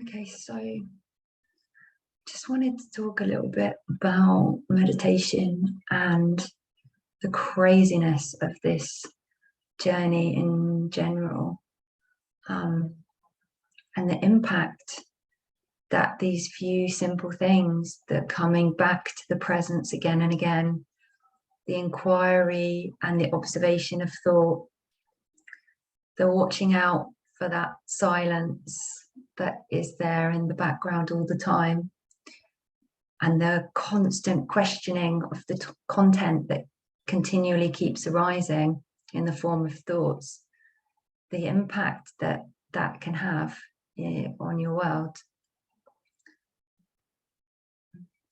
Okay, so just wanted to talk a little bit about meditation and the craziness of this journey in general, and the impact that these few simple things, that coming back to the presence again and again, the inquiry and the observation of thought, the watching out for that silence that is there in the background all the time, and the constant questioning of the content that continually keeps arising in the form of thoughts, the impact that that can have on your world.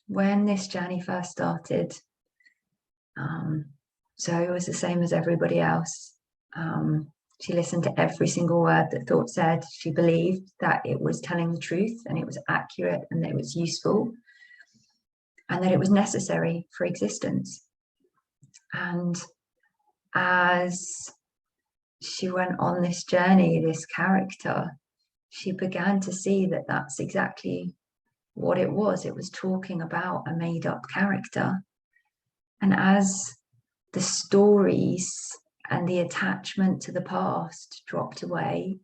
When this journey first started, so it was the same as everybody else. She listened to every single word that thought said. She believed that it was telling the truth and it was accurate and that it was useful and that it was necessary for existence. And as she went on this journey, this character, she began to see that that's exactly what it was. It was talking about a made-up character. And as the stories and the attachment to the past dropped away,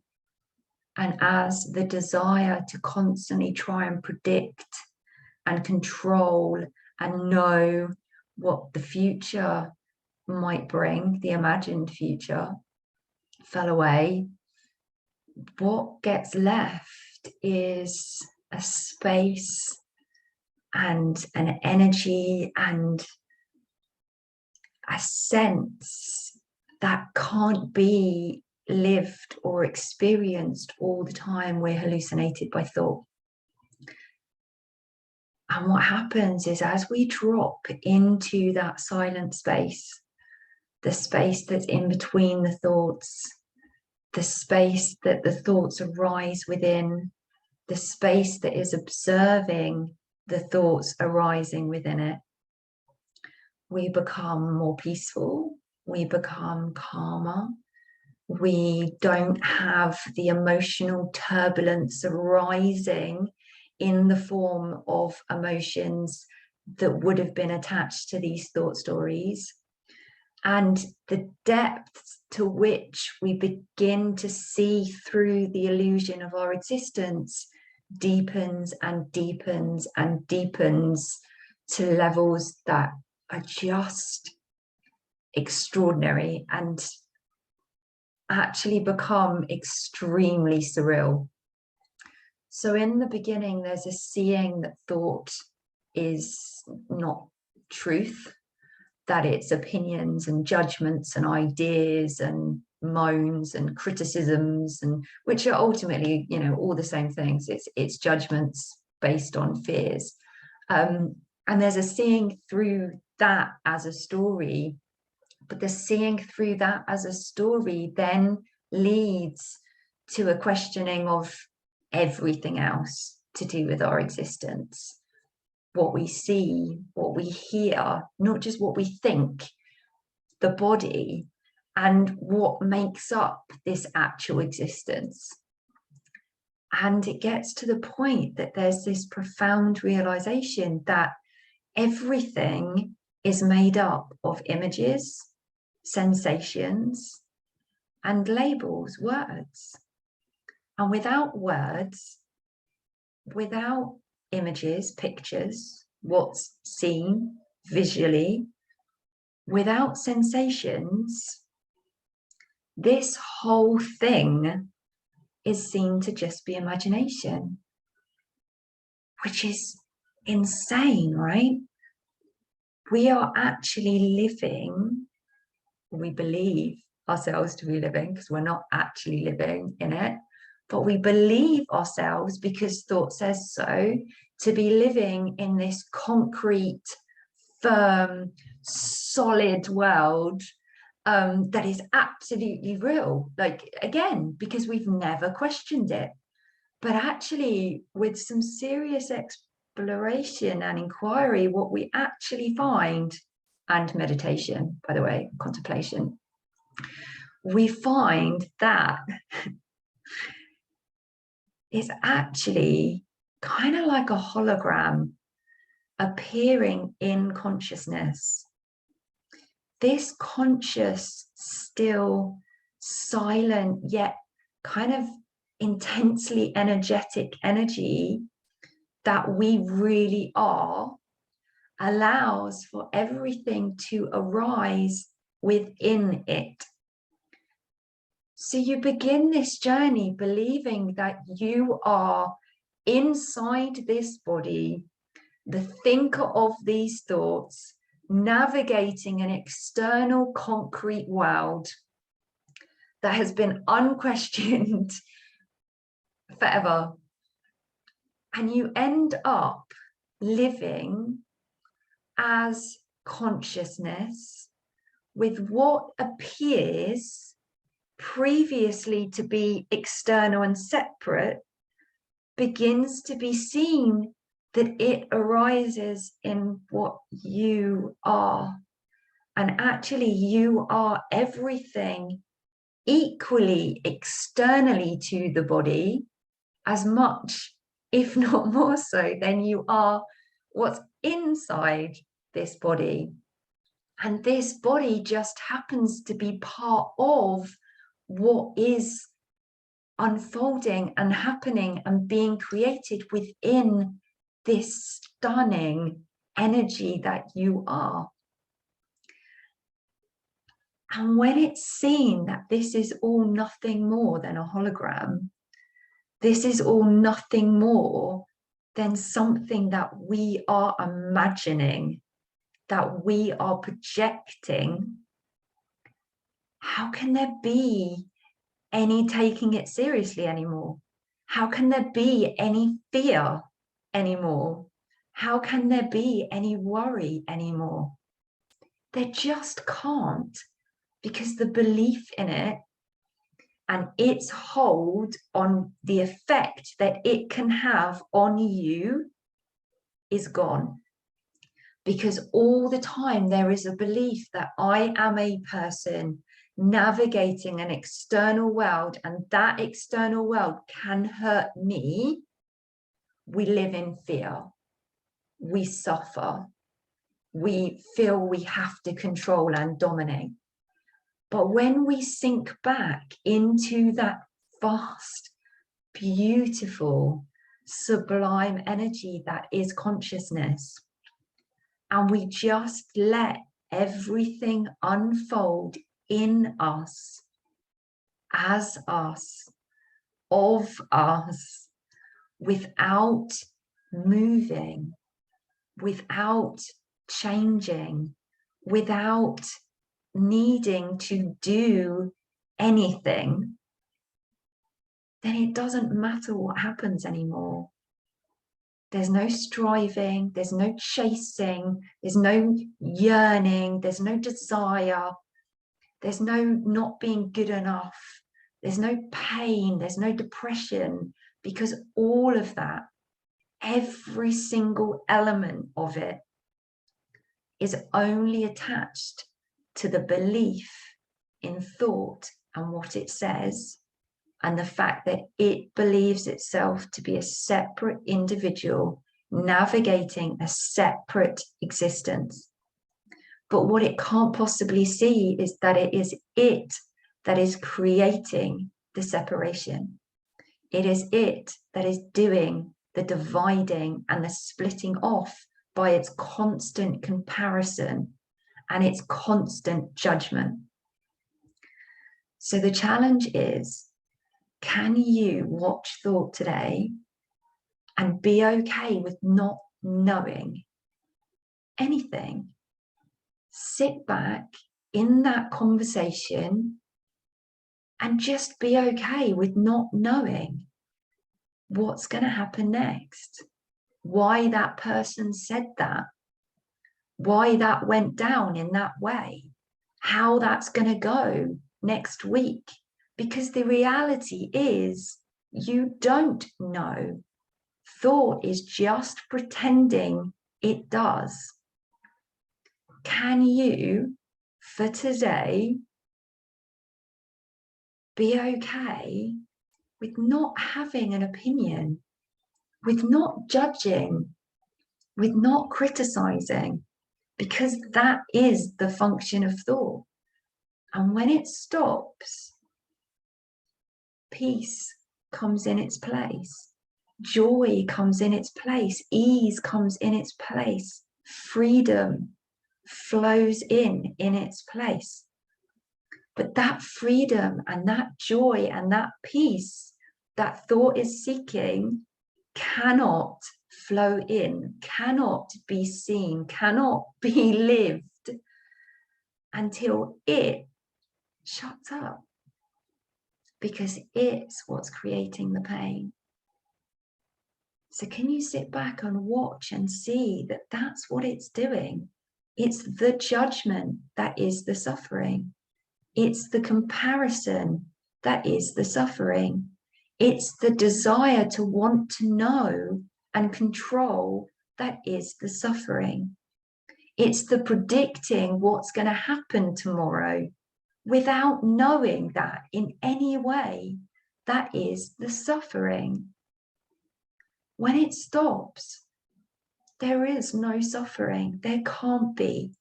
and as the desire to constantly try and predict and control and know what the future might bring, the imagined future, fell away, what gets left is a space and an energy and a sense that can't be lived or experienced all the time. We're hallucinated by thought. And what happens is, as we drop into that silent space, the space that's in between the thoughts, the space that the thoughts arise within, the space that is observing the thoughts arising within it, we become more peaceful, we become calmer, we don't have the emotional turbulence arising in the form of emotions that would have been attached to these thought stories. And the depth to which we begin to see through the illusion of our existence deepens and deepens and deepens to levels that are just extraordinary and actually become extremely surreal. So in the beginning, there's a seeing that thought is not truth, that it's opinions and judgments and ideas and moans and criticisms, and which are ultimately, all the same things. It's judgments based on fears. And there's a seeing through that as a story, but the seeing through that as a story then leads to a questioning of everything else to do with our existence. What we see, what we hear, not just what we think, the body, and what makes up this actual existence. And it gets to the point that there's this profound realization that everything is made up of images, sensations, and labels, words. And without words, without images, pictures, what's seen visually, without sensations, this whole thing is seen to just be imagination, which is insane, right? We are actually living, we believe ourselves to be living, because we're not actually living in it, but we believe ourselves, because thought says so, to be living in this concrete, firm, solid world that is absolutely real. Like, again, because we've never questioned it. But actually, with some serious exploration and inquiry, what we actually find, and meditation, by the way, contemplation, we find that is actually kind of like a hologram appearing in consciousness. This conscious, still, silent, yet kind of intensely energetic energy that we really are allows for everything to arise within it. So you begin this journey believing that you are inside this body, the thinker of these thoughts, navigating an external concrete world that has been unquestioned forever. And you end up living as consciousness with what appears previously to be external and separate begins to be seen that it arises in what you are. And actually, you are everything equally externally to the body, as much, if not more so, than you are what's inside this body. And this body just happens to be part of what is unfolding and happening and being created within this stunning energy that you are. And when it's seen that this is all nothing more than a hologram, this is all nothing more than something that we are imagining, that we are projecting, how can there be any taking it seriously anymore? How can there be any fear anymore? How can there be any worry anymore? There just can't, because the belief in it and its hold on the effect that it can have on you is gone. Because all the time there is a belief that I am a person navigating an external world, and that external world can hurt me. We live in fear. We suffer. We feel we have to control and dominate. But when we sink back into that vast, beautiful, sublime energy that is consciousness, and we just let everything unfold in us, as us, of us, without moving, without changing, without needing to do anything, then it doesn't matter what happens anymore. There's no striving, there's no chasing, there's no yearning, there's no desire, there's no not being good enough, there's no pain, there's no depression, because all of that, every single element of it, is only attached to the belief in thought and what it says, and the fact that it believes itself to be a separate individual navigating a separate existence. But what it can't possibly see is that it is it that is creating the separation. It is it that is doing the dividing and the splitting off by its constant comparison and its constant judgment. So the challenge is, can you watch thought today and be okay with not knowing anything? Sit back in that conversation and just be okay with not knowing what's going to happen next, why that person said that, why that went down in that way, how that's going to go next week. Because the reality is, you don't know. Thought is just pretending it does. Can you, for today, be okay with not having an opinion, with not judging, with not criticizing, because that is the function of thought. And when it stops, peace comes in its place, joy comes in its place, ease comes in its place, freedom flows in its place. But that freedom and that joy and that peace that thought is seeking cannot flow in, cannot be seen, cannot be lived until it shuts up, because it's what's creating the pain. So can you sit back and watch and see that that's what it's doing? It's the judgment that is the suffering. It's the comparison that is the suffering. It's the desire to want to know and control that is the suffering. It's the predicting what's going to happen tomorrow without knowing that in any way. That is the suffering. When it stops, there is no suffering. There can't be,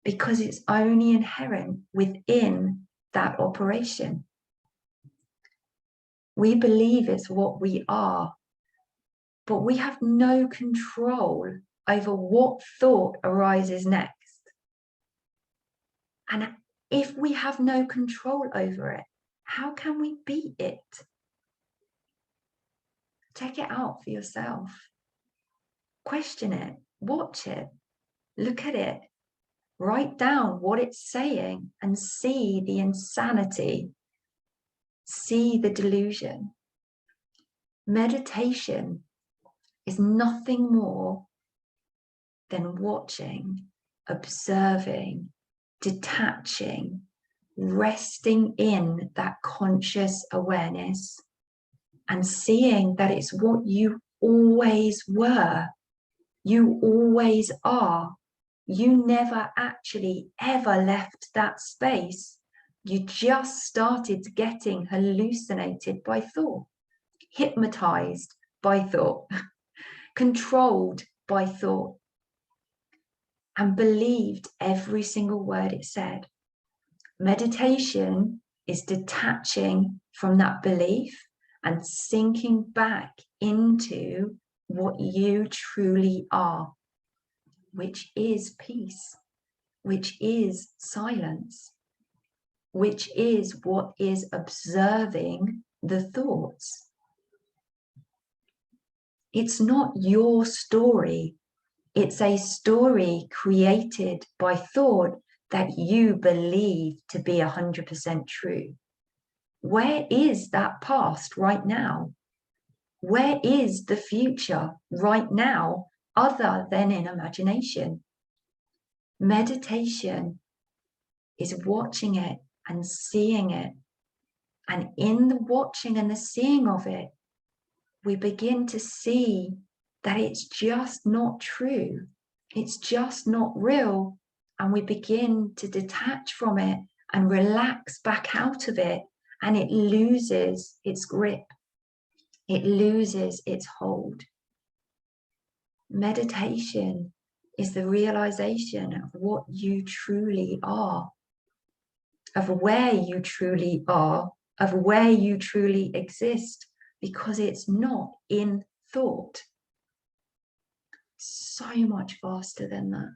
because it's only inherent within that operation. We believe it's what we are, but we have no control over what thought arises next. And if we have no control over it, how can we beat it? Check it out for yourself. Question it, watch it, look at it, write down what it's saying and see the insanity, see the delusion. Meditation is nothing more than watching, observing, detaching, resting in that conscious awareness and seeing that it's what you always were, you always are. You never actually ever left that space. You just started getting hallucinated by thought, hypnotized by thought, controlled by thought, and believed every single word it said. Meditation is detaching from that belief and sinking back into what you truly are, which is peace, which is silence, which is what is observing the thoughts. It's not your story. It's a story created by thought that you believe to be 100% true. Where is that past right now? Where is the future right now other than in imagination? Meditation is watching it and seeing it. And in the watching and the seeing of it, we begin to see that it's just not true. It's just not real. And we begin to detach from it and relax back out of it. And it loses its grip. It loses its hold. Meditation is the realization of what you truly are, of where you truly are, of where you truly exist, because it's not in thought. So much faster than that.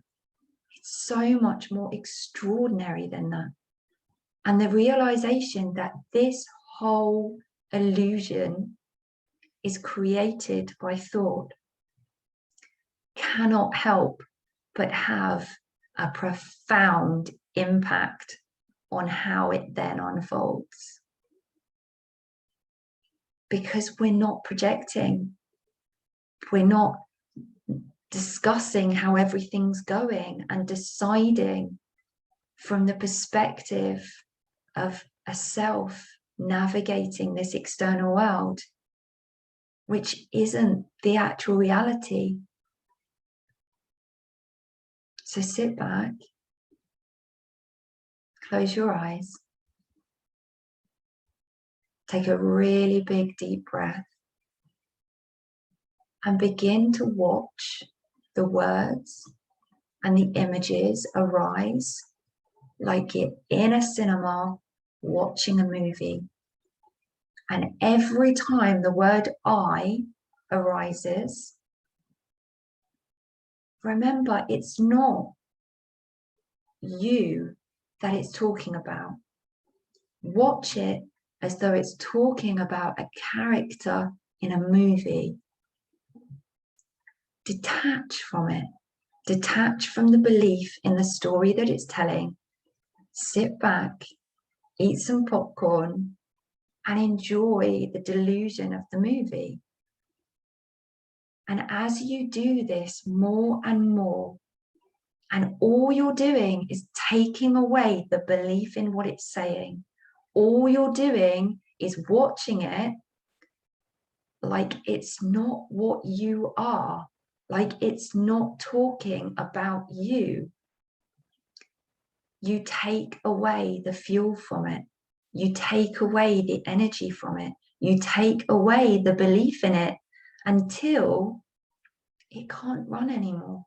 It's so much more extraordinary than that. And the realization that this whole illusion is created by thought cannot help but have a profound impact on how it then unfolds. Because we're not projecting, we're not discussing how everything's going and deciding from the perspective of a self navigating this external world, which isn't the actual reality. So sit back, close your eyes, Take a really big deep breath and begin to watch the words and the images arise like you're in a cinema watching a movie. And every time the word I arises, remember it's not you that it's talking about. Watch it as though it's talking about a character in a movie. Detach from it. Detach from the belief in the story that it's telling. Sit back, eat some popcorn, and enjoy the delusion of the movie. And as you do this more and more, and all you're doing is taking away the belief in what it's saying, all you're doing is watching it like it's not what you are, like it's not talking about you. You take away the fuel from it. You take away the energy from it. You take away the belief in it until it can't run anymore,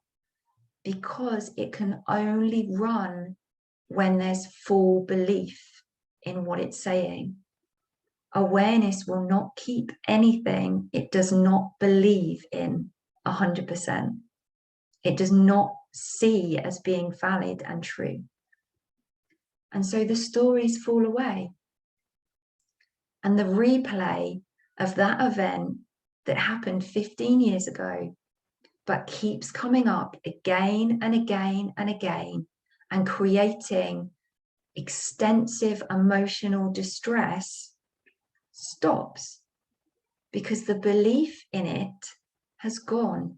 because it can only run when there's full belief in what it's saying. Awareness will not keep anything it does not believe in 100%. It does not see as being valid and true. And so the stories fall away. And the replay of that event that happened 15 years ago, but keeps coming up again and again and again, and creating extensive emotional distress, stops, because the belief in it has gone.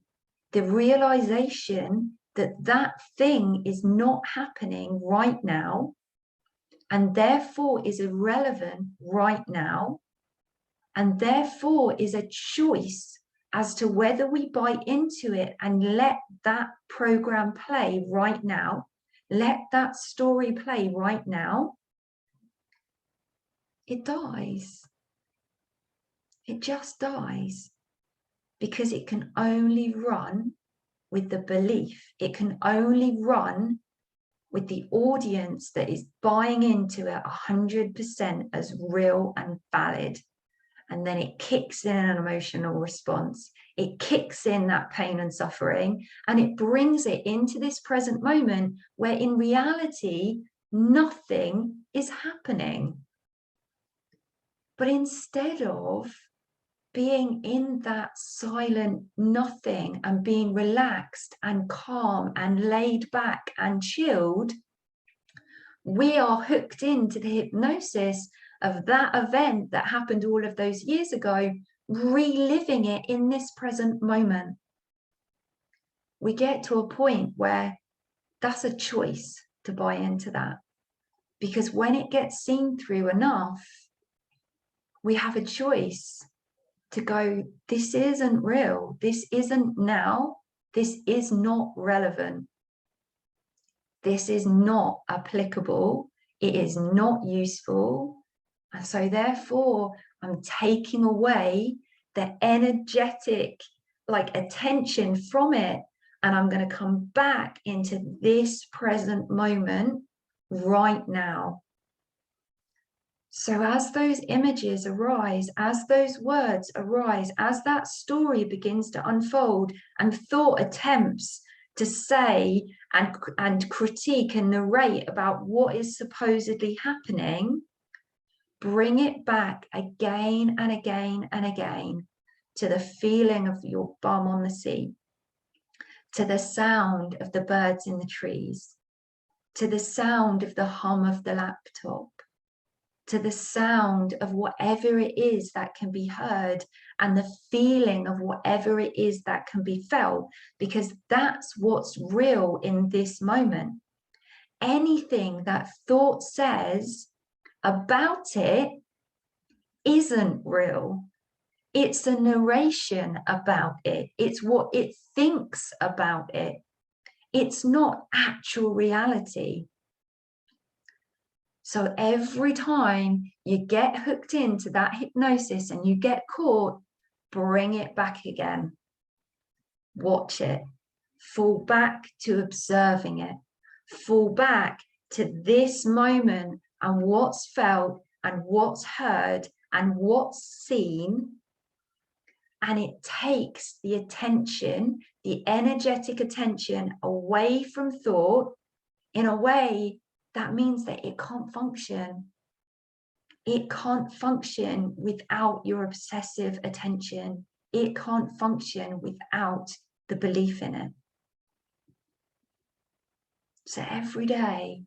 The realization that that thing is not happening right now, and therefore is irrelevant right now, and therefore is a choice as to whether we buy into it and let that program play right now, let that story play right now, it dies. It just dies, because it can only run with the belief. It can only run with the audience that is buying into it 100% as real and valid. And then it kicks in an emotional response. It kicks in that pain and suffering, and it brings it into this present moment where in reality, nothing is happening. But instead of being in that silent nothing and being relaxed and calm and laid back and chilled, we are hooked into the hypnosis of that event that happened all of those years ago, reliving it in this present moment. We get to a point where that's a choice to buy into that, because when it gets seen through enough, we have a choice to go, this isn't real, this isn't now, this is not relevant, this is not applicable, it is not useful. And so therefore I'm taking away the energetic attention from it, and I'm going to come back into this present moment right now. So as those images arise, as those words arise, as that story begins to unfold, and thought attempts to say and critique and narrate about what is supposedly happening, bring it back again and again and again to the feeling of your bum on the seat, to the sound of the birds in the trees, to the sound of the hum of the laptop, to the sound of whatever it is that can be heard, and the feeling of whatever it is that can be felt, because that's what's real in this moment. Anything that thought says about it isn't real. It's a narration about it. It's what it thinks about it. It's not actual reality. So every time you get hooked into that hypnosis and you get caught, bring it back again. Watch it. Fall back to observing it. Fall back to this moment and what's felt and what's heard and what's seen. And it takes the attention, the energetic attention away from thought in a way that means that it can't function. It can't function without your obsessive attention. It can't function without the belief in it. So every day,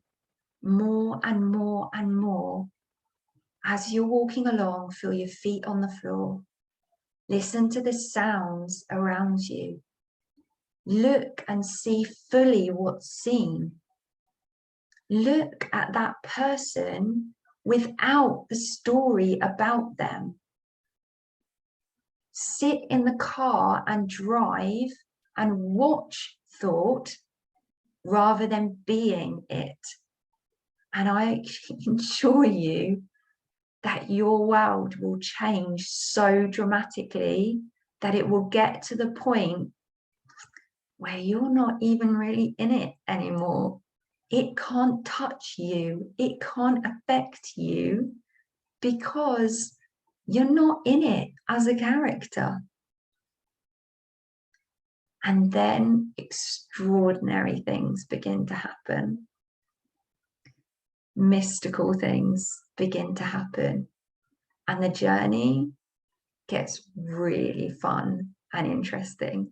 more and more and more, as you're walking along, feel your feet on the floor. Listen to the sounds around you. Look and see fully what's seen. Look at that person without the story about them. Sit in the car and drive and watch thought rather than being it. And I assure you that your world will change so dramatically that it will get to the point where you're not even really in it anymore. It can't touch you. It can't affect you because you're not in it as a character. And then extraordinary things begin to happen. Mystical things begin to happen. And the journey gets really fun and interesting.